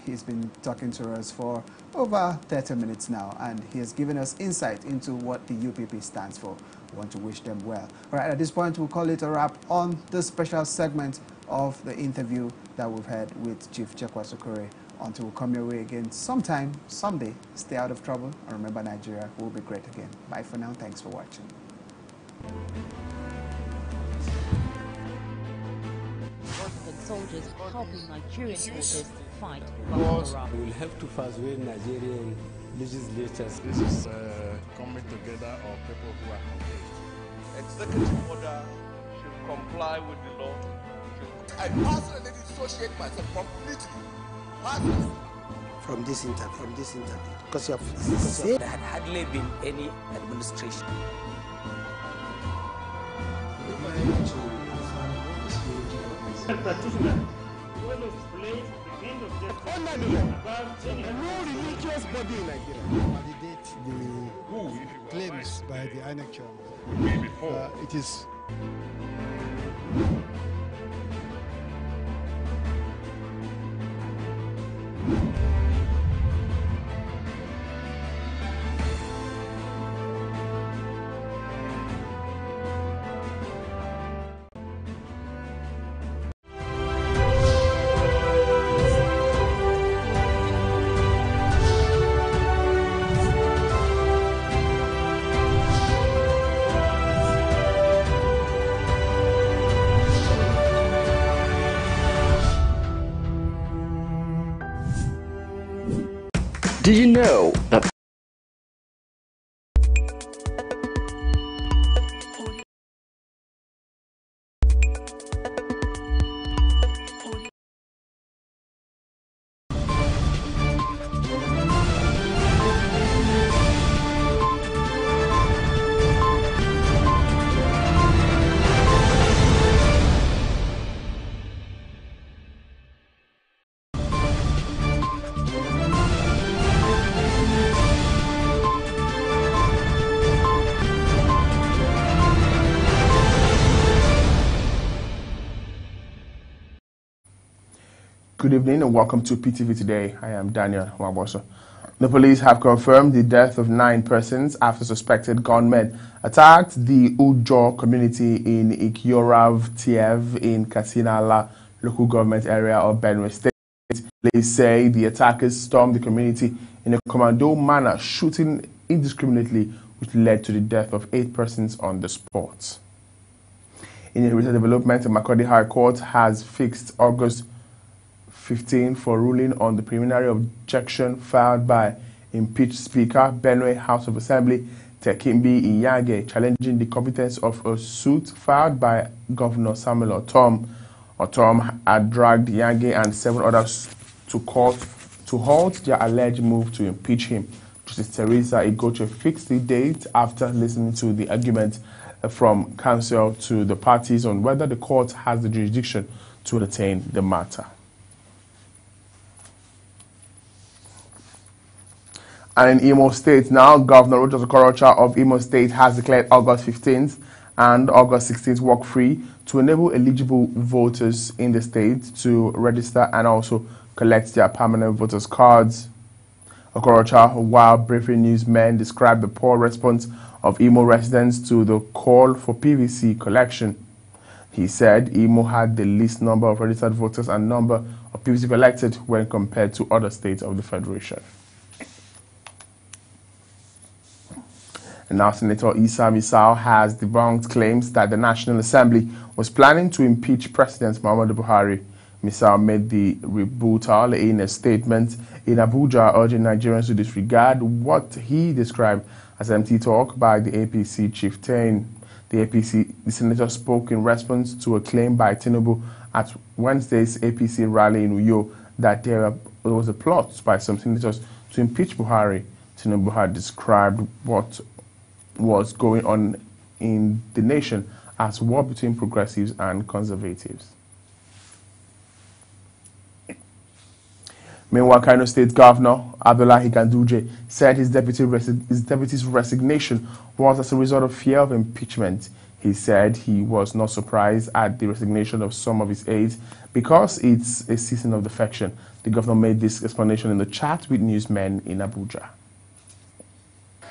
He's been talking to us for over 30 minutes now, and he has given us insight into what the UPP stands for. We want to wish them well. All right, at this point, we'll call it a wrap on this special segment of the interview that we've had with Chief Chekwas Okorie. Until we come your way again sometime, someday, stay out of trouble, and remember, Nigeria will be great again. Bye for now. Thanks for watching. Soldiers helping Nigerian forces fight Boko Haram. We will have to persuade Nigerian legislators. This is coming together of people who are confused. Executive order should comply with the law. I personally dissociate myself completely. Personally. From this interview, because you have there had hardly been any administration. Practitioner will explain the end of justice about no religious body in Nigeria. Validate the claims by the INEC chairman. It is Did you know that Good evening and welcome to PTV Today. I am Daniel Waboso. The police have confirmed the death of 9 persons after suspected gunmen attacked the Ujo community in Ikyorav Tiev in Kasinala local government area of Benue State. Police say the attackers stormed the community in a commando manner, shooting indiscriminately, which led to the death of 8 persons on the spot. In a recent development, the Makurdi High Court has fixed August 15 for ruling on the preliminary objection filed by impeached Speaker, Benue House of Assembly, Tekimbi Iyage, challenging the competence of a suit filed by Governor Samuel Otom. Otom had dragged Iyage and 7 others to court to halt their alleged move to impeach him. Justice Teresa Igoche fixed the date after listening to the argument from counsel to the parties on whether the court has the jurisdiction to entertain the matter. And in Imo State now, Governor Rochas Okorocha of Imo State has declared August 15th and August 16th work-free to enable eligible voters in the state to register and also collect their permanent voters' cards. Okorocha, while briefing newsmen, described the poor response of Imo residents to the call for PVC collection. He said Imo had the least number of registered voters and number of PVC collected when compared to other states of the Federation. And now Senator Issa Misau has debunked claims that the National Assembly was planning to impeach President Muhammadu Buhari. Misau made the rebuttal in a statement in Abuja, urging Nigerians to disregard what he described as empty talk by the APC chieftain. The senator spoke in response to a claim by Tinubu at Wednesday's APC rally in Uyo that there was a plot by some senators to impeach Buhari. Tinubu had described what was going on in the nation as war between progressives and conservatives. Meanwhile, Kano State Governor Abdullahi Ganduje said his deputy's resignation was as a result of fear of impeachment. He said he was not surprised at the resignation of some of his aides because it's a season of defection. The governor made this explanation in the chat with newsmen in Abuja.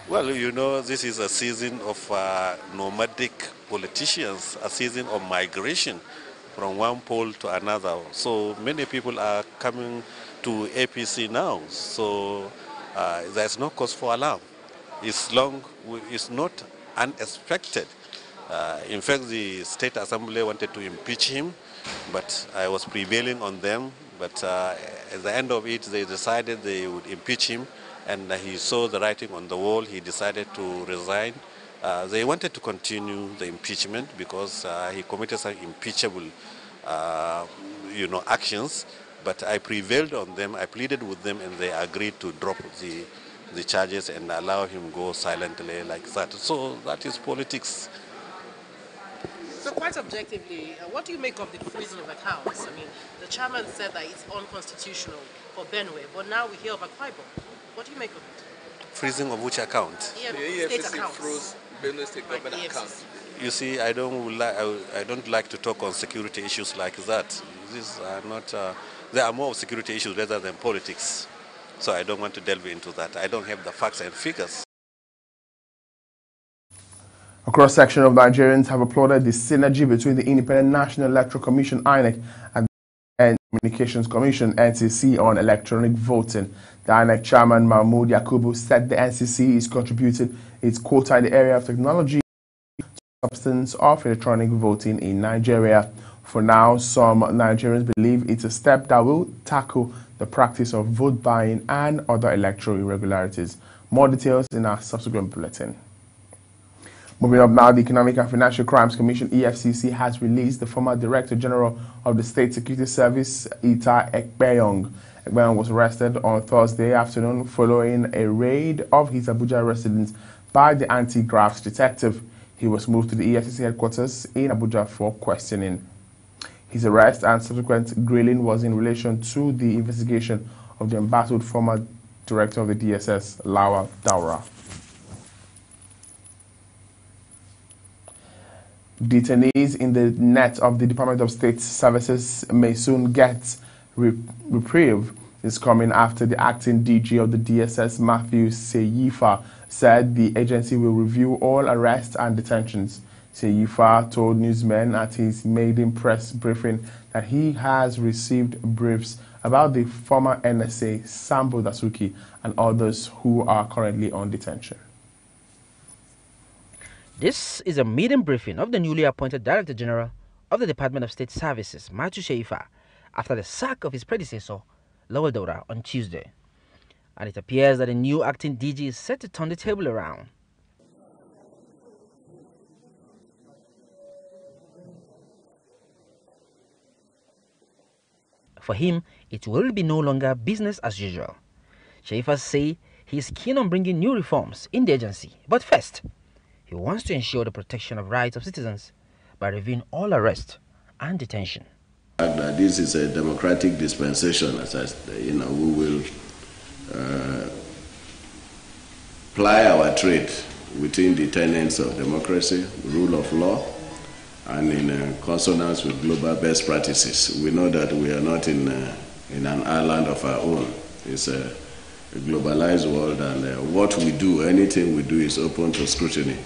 Well, you know, this is a season of nomadic politicians, a season of migration from one pole to another. So many people are coming to APC now. So there's no cause for alarm. It's not unexpected. In fact, the State Assembly wanted to impeach him, but I was prevailing on them. But at the end of it, they decided they would impeach him. And he saw the writing on the wall, he decided to resign. They wanted to continue the impeachment because he committed some impeachable, actions. But I prevailed on them, I pleaded with them, and they agreed to drop the charges and allow him go silently like that. So that is politics. So quite objectively, what do you make of the freezing of accounts? I mean, the chairman said that it's unconstitutional for Benue, but now we hear of Akwa Ibom. What do you make of it? Freezing of which account? Yeah, the EFCC froze Benue State government accounts. You see, I don't like to talk on security issues like that. These are not. There are more security issues rather than politics. So I don't want to delve into that. I don't have the facts and figures. A cross-section of Nigerians have applauded the synergy between the Independent National Electoral Commission, INEC, and the Communications Commission, NCC, on electronic voting. The INEC chairman, Mahmoud Yakubu, said the NCC is contributing its quota in the area of technology to the substance of electronic voting in Nigeria. For now, some Nigerians believe it's a step that will tackle the practice of vote buying and other electoral irregularities. More details in our subsequent bulletin. Moving up now, the Economic and Financial Crimes Commission, EFCC, has released the former Director General of the State Security Service, Ita Ekpeyong. Ekpeyong was arrested on Thursday afternoon following a raid of his Abuja residence by the anti-grafts detective. He was moved to the EFCC headquarters in Abuja for questioning. His arrest and subsequent grilling was in relation to the investigation of the embattled former director of the DSS, Lawal Daura. Detainees in the net of the Department of State Services may soon get reprieve. Is coming after the acting DG of the DSS, Matthew Seyifa, said the agency will review all arrests and detentions. Seyifa told newsmen at his maiden press briefing that he has received briefs about the former NSA, Sambo Dasuki, and others who are currently on detention. This is a maiden briefing of the newly appointed Director General of the Department of State Services, Matthew Seyifa, after the sack of his predecessor, Lawal Daura, on Tuesday. And it appears that the new acting DG is set to turn the table around. For him, it will be no longer business as usual. Seyifa say he is keen on bringing new reforms in the agency, but first, he wants to ensure the protection of rights of citizens by reviewing all arrest and detention. This is a democratic dispensation, we will ply our trade within the tenets of democracy, rule of law, and in consonance with global best practices. We know that we are not in an island of our own. It's a globalized world, and what we do, anything we do, is open to scrutiny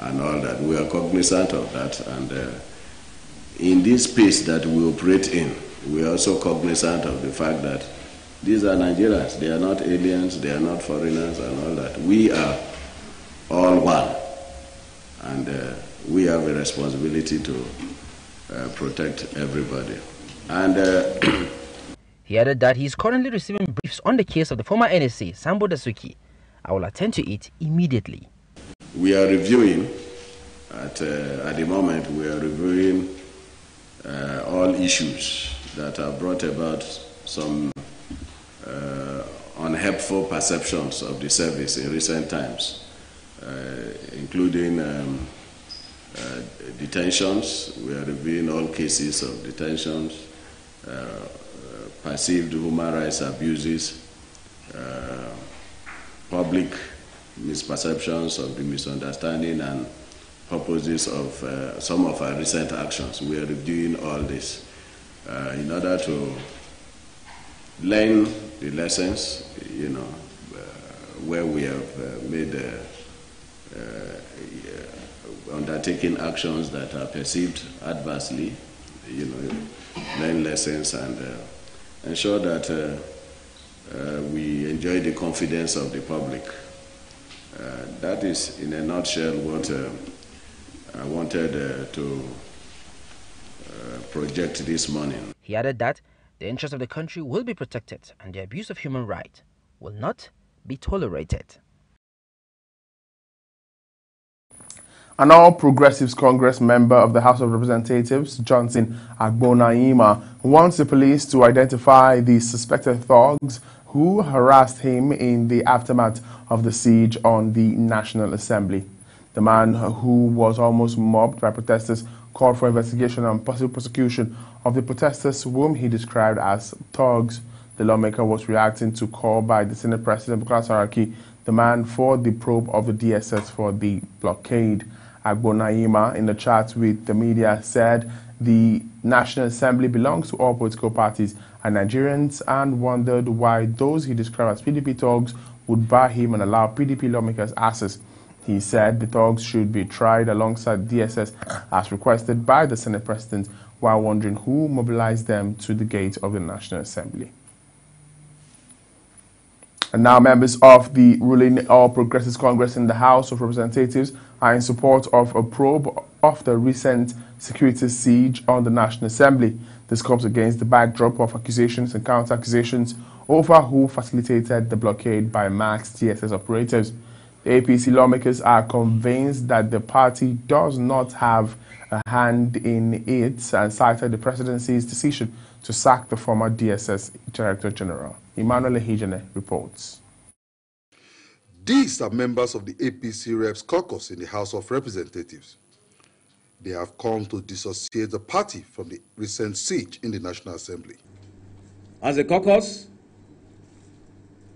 and all that. We are cognizant of that, and in this space that we operate in, we are also cognizant of the fact that these are Nigerians. They are not aliens, they are not foreigners and all that. We are all one, and we have a responsibility to protect everybody. And he added that he is currently receiving briefs on the case of the former NSA, Sambo Dasuki. I will attend to it immediately. We are reviewing, at the moment, we are reviewing all issues that have brought about some unhelpful perceptions of the service in recent times, including detentions. We are reviewing all cases of detentions, perceived human rights abuses, public misperceptions of the misunderstanding and purposes of some of our recent actions. We are reviewing all this in order to learn the lessons, where we have made undertaking actions that are perceived adversely, learn lessons and ensure that we enjoy the confidence of the public. That is, in a nutshell, what I wanted to project this morning. He added that the interests of the country will be protected and the abuse of human rights will not be tolerated. An All Progressives Congress member of the House of Representatives, Johnson Agbonaima, wants the police to identify the suspected thugs who harassed him in the aftermath of the siege on the National Assembly. The man, who was almost mobbed by protesters, called for investigation and possible prosecution of the protesters, whom he described as thugs. The lawmaker was reacting to call by the Senate President Bukola Saraki, the man for the probe of the DSS for the blockade. Agbonaima, in the chat with the media, said the National Assembly belongs to all political parties and Nigerians, and wondered why those he described as PDP thugs would bar him and allow PDP lawmakers access. He said the thugs should be tried alongside DSS as requested by the Senate President, while wondering who mobilized them to the gate of the National Assembly. And now members of the ruling All Progressives Congress in the House of Representatives are in support of a probe of the recent security siege on the National Assembly. This comes against the backdrop of accusations and counter-accusations over who facilitated the blockade by Max DSS operators. The APC lawmakers are convinced that the party does not have a hand in it and cited the presidency's decision to sack the former DSS Director General. Emmanuel Ehijene reports. These are members of the APC Reps Caucus in the House of Representatives. They have come to dissociate the party from the recent siege in the National Assembly. As a caucus,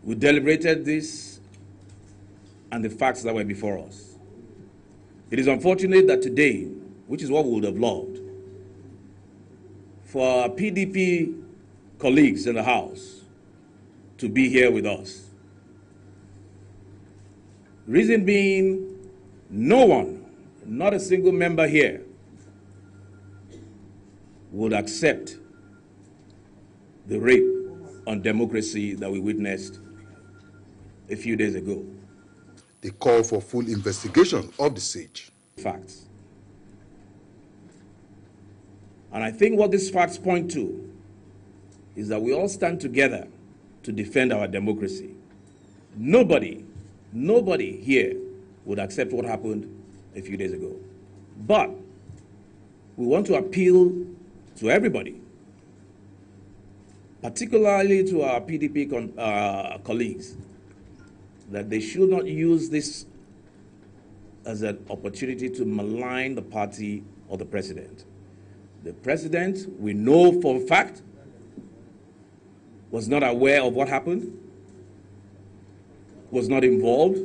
we deliberated this and the facts that were before us. It is unfortunate that today, which is what we would have loved, for our PDP colleagues in the House to be here with us. Reason being, no one, not a single member here, would accept the rape on democracy that we witnessed a few days ago. They call for full investigation of the siege. Facts. And I think what these facts point to is that we all stand together to defend our democracy. Nobody here would accept what happened a few days ago. But we want to appeal to everybody, particularly to our PDP colleagues, that they should not use this as an opportunity to malign the party or the president. The president, we know for a fact, was not aware of what happened, was not involved,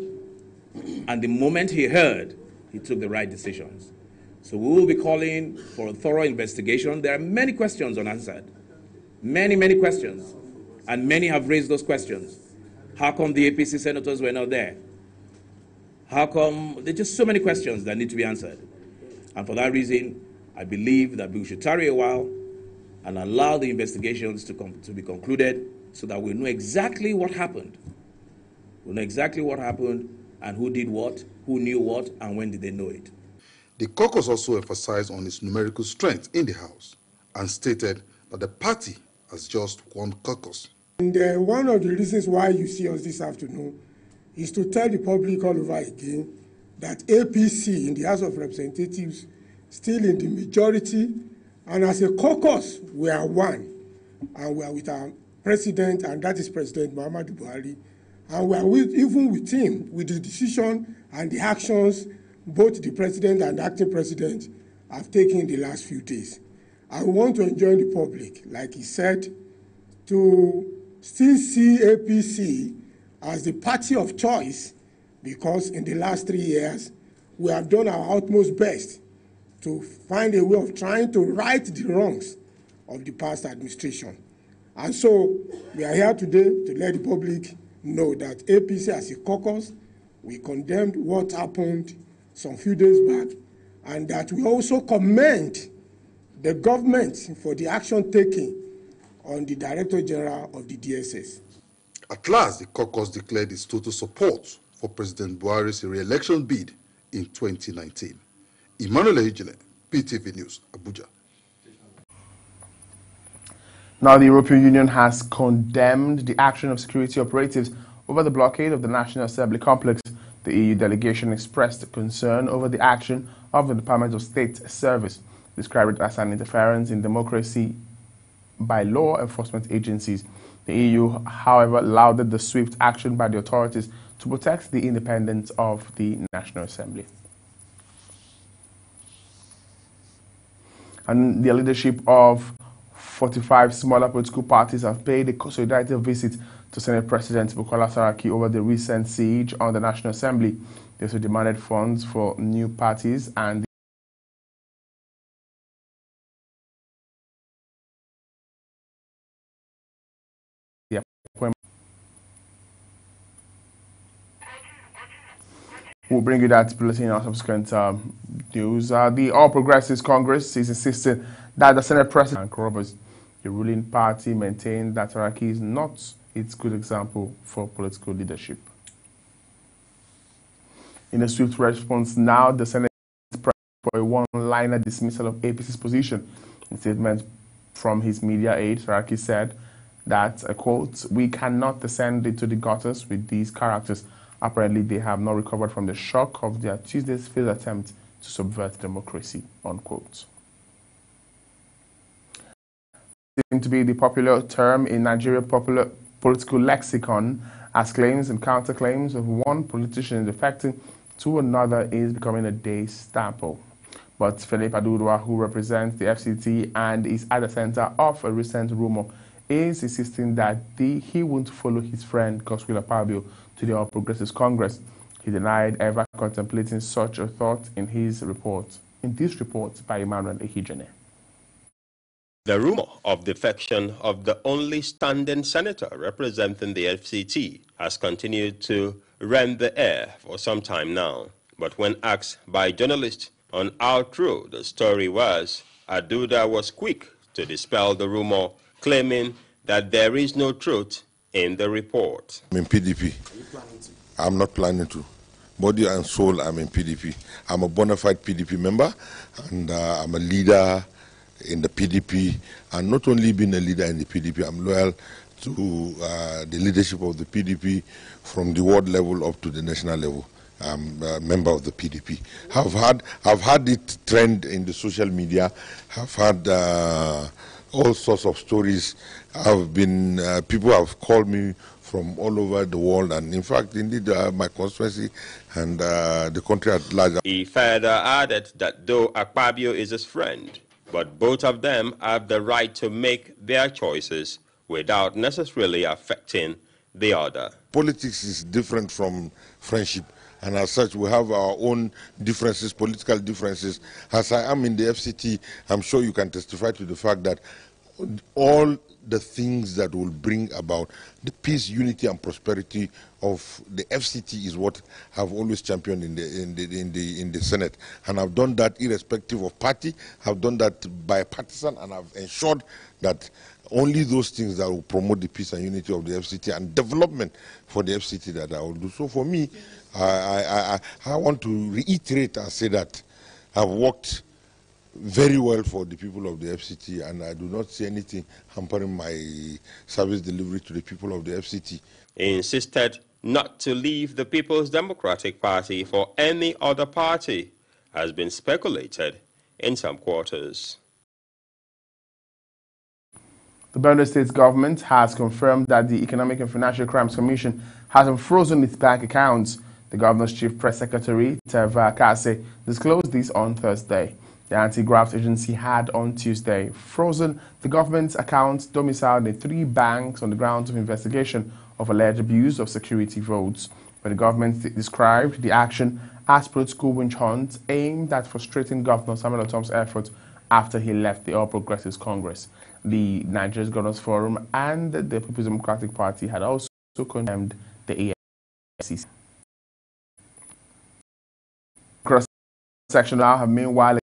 and the moment he heard, he took the right decisions. So we will be calling for a thorough investigation. There are many questions unanswered, many questions, and many have raised those questions. How come the APC senators were not there? How come? There are just so many questions that need to be answered. And for that reason, I believe that we should tarry a while and allow the investigations to be concluded so that we know exactly what happened. We know exactly what happened and who did what, who knew what, and when did they know it. The caucus also emphasized on its numerical strength in the House and stated that the party has just one caucus. And one of the reasons why you see us this afternoon is to tell the public all over again that APC in the House of Representatives still in the majority, and as a caucus we are one, and we are with our president, and that is President Muhammadu Buhari, and we are even with him with the decision and the actions both the president and the acting president have taken in the last few days. I want to enjoin the public, like he said, to still see APC as the party of choice, because in the last 3 years we have done our utmost best to find a way of trying to right the wrongs of the past administration. And so we are here today to let the public know that APC as a caucus, we condemned what happened some few days back, and that we also commend the government for the action taken on the Director General of the DSS. At last, the caucus declared its total support for President Buhari's re-election bid in 2019. Emmanuel Ehijene, PTV News, Abuja. Now, the European Union has condemned the action of security operatives over the blockade of the National Assembly complex. The EU delegation expressed concern over the action of the Department of State Service, described it as an interference in democracy by law enforcement agencies. The EU, however, lauded the swift action by the authorities to protect the independence of the National Assembly. And the leadership of 45 smaller political parties have paid a solidarity visit to Senate President Bukola Saraki over the recent siege on the National Assembly. They also demanded funds for new parties and the appointment. We'll bring you that bulletin on subsequent news. The All Progressives Congress is insisting that the Senate President Roberts, the ruling party, maintained that Saraki is not it's a good example for political leadership. In a swift response now, the Senate is pressing for a one-liner dismissal of APC's position. In a statement from his media aide, Saraki said that, quote, "We cannot descend into the gutters with these characters. Apparently, they have not recovered from the shock of their Tuesday's failed attempt to subvert democracy," unquote. Seems to be the popular term in Nigeria popular political lexicon, as claims and counterclaims of one politician defecting to another is becoming a day staple. But Philip Adurwa, who represents the FCT and is at the center of a recent rumor, is insisting that he won't follow his friend Godswill Akpabio to the All Progressives Congress. He denied ever contemplating such a thought in his report. In this report by Emmanuel Ehijene. The rumor of defection of the only standing senator representing the FCT has continued to rend the air for some time now. But when asked by journalists on how true the story was, Aduda was quick to dispel the rumor, claiming that there is no truth in the report. I'm in PDP. I'm not planning to. Body and soul, I'm in PDP. I'm a bona fide PDP member, and I'm a leader in the PDP. And not only being a leader in the PDP, I'm loyal to the leadership of the PDP from the ward level up to the national level. I'm a member of the PDP. I've had it trend in the social media. I've had all sorts of stories. People have called me from all over the world, and in fact, indeed, my constituency and the country at large. He further added that though Akpabio is his friend, but both of them have the right to make their choices without necessarily affecting the other. Politics is different from friendship, and as such, we have our own differences, political differences. As I am in the FCT, I'm sure you can testify to the fact that all the things that will bring about the peace, unity, and prosperity of the FCT is what I've always championed in the Senate, and I've done that irrespective of party. I've done that bipartisan, and I've ensured that only those things that will promote the peace and unity of the FCT and development for the FCT that I will do. So for me, I want to reiterate and say that I've worked very well for the people of the FCT, and I do not see anything hampering my service delivery to the people of the FCT. He insisted not to leave the People's Democratic Party for any other party, has been speculated in some quarters. The Borno State government has confirmed that the Economic and Financial Crimes Commission has unfrozen its bank accounts. The governor's chief press secretary, Teva Kase, disclosed this on Thursday. The anti-graft agency had on Tuesday frozen the government's accounts domiciled in 3 banks on the grounds of investigation of alleged abuse of security votes. But the government described the action as political witch hunt aimed at frustrating Governor Samuel Ortom's efforts after he left the All Progressives Congress. The Nigeria's Governors Forum and the People's Democratic Party had also condemned the AFCC. Cross-sectional have meanwhile